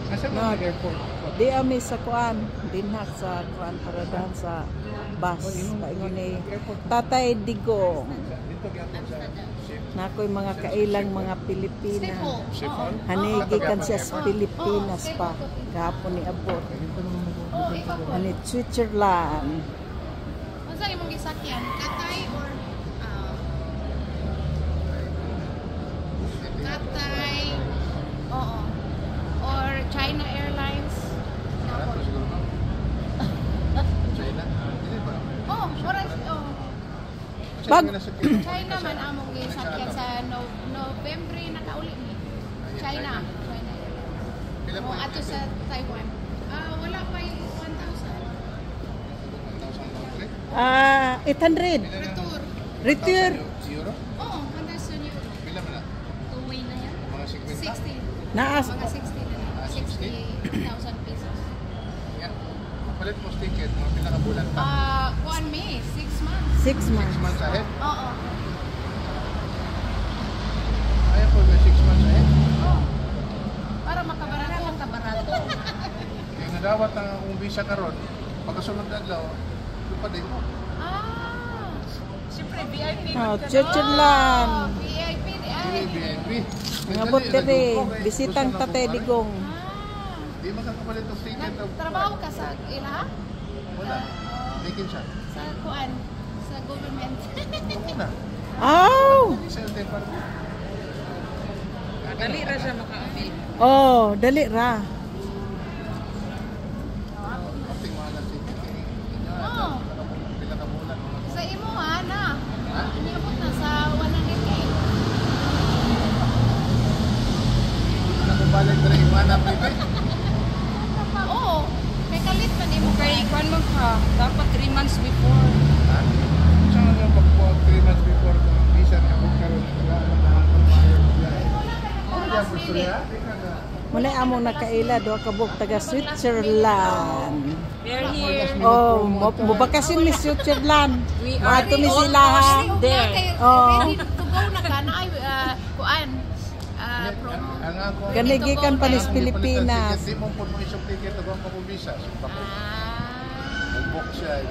Asa mo ang airport? Di ami sa kuan, dinhat sa kuan para dahan sa bus. Paingon ni Tatay Digong. Dito gyapon sa ship. Nakoy mga kailang mga Pilipina. Hanigi kan siya sa Pilipinas pa. Gahapon ni abot. Hani Switzerland. Unsa imong gisakyan? Katay or Katay? Oo. Or China Airlines? Barato siguro ma'am. China? Hindi ba? Oh, oras. Oh. Bag- China man among gisakyan sa November nakauli ni. China. China Airlines. Pila Mo po ato sa Taiwan. Wala pa yung 1,000. 800. Return. Return. Euro? Oo, 1,000 euro. Pila man na? Uwi na yan. Mga 50? 60. Naas. Mga 60 na lang. 60,000 pesos. Yan. Palit mo ticket, mga pila ka bulan pa. Kuan May, 6 months. 6 6 months. months ahead? Oo. Ayaw po na 6 months ahead. Oo. Para makabarato ang kabarato. Kaya nadawat ang akong visa karon. Pagkasunod na adlaw, lupa din mo. Siyempre, VIP. Switzerland. VIP di ay. BNB. Ngabot diri, bisitang Tatay Digong. Di makakapalit ang ticket. Nagtrabaho ka sa ila? Wala. Taken siya. Sa kuan, sa government. Ito na. Aw! Sa LT Park. Dali ra siya maka-avail. Oh, dali ra. Ating mga na ticket. Oo. Pila ka bulan. Sa imo na. Iniabot na sa 100K. Nakabalik na rin yung manap nito. Oo. Kay kalit man imo Kay kwan mo ka, dapat 3 months before. Ha? Saan nga magbuwag 3 months before kung ang visa na magkaroon ng kailangan na ang pag-fire biyahe? last minute. Muna among nakaila do kabuk taga Switzerland. We are here. Oh, mubakasyon ni Switzerland. We are Ato mi sila ha. almost there. Oh. Ready to go na ka na ay kuan. Promo. Ang ako, Kanigikan pa ni Pilipinas. Hindi mo po mo isang ticket, nagawang pa po visa. So, Ah. mag-book siya.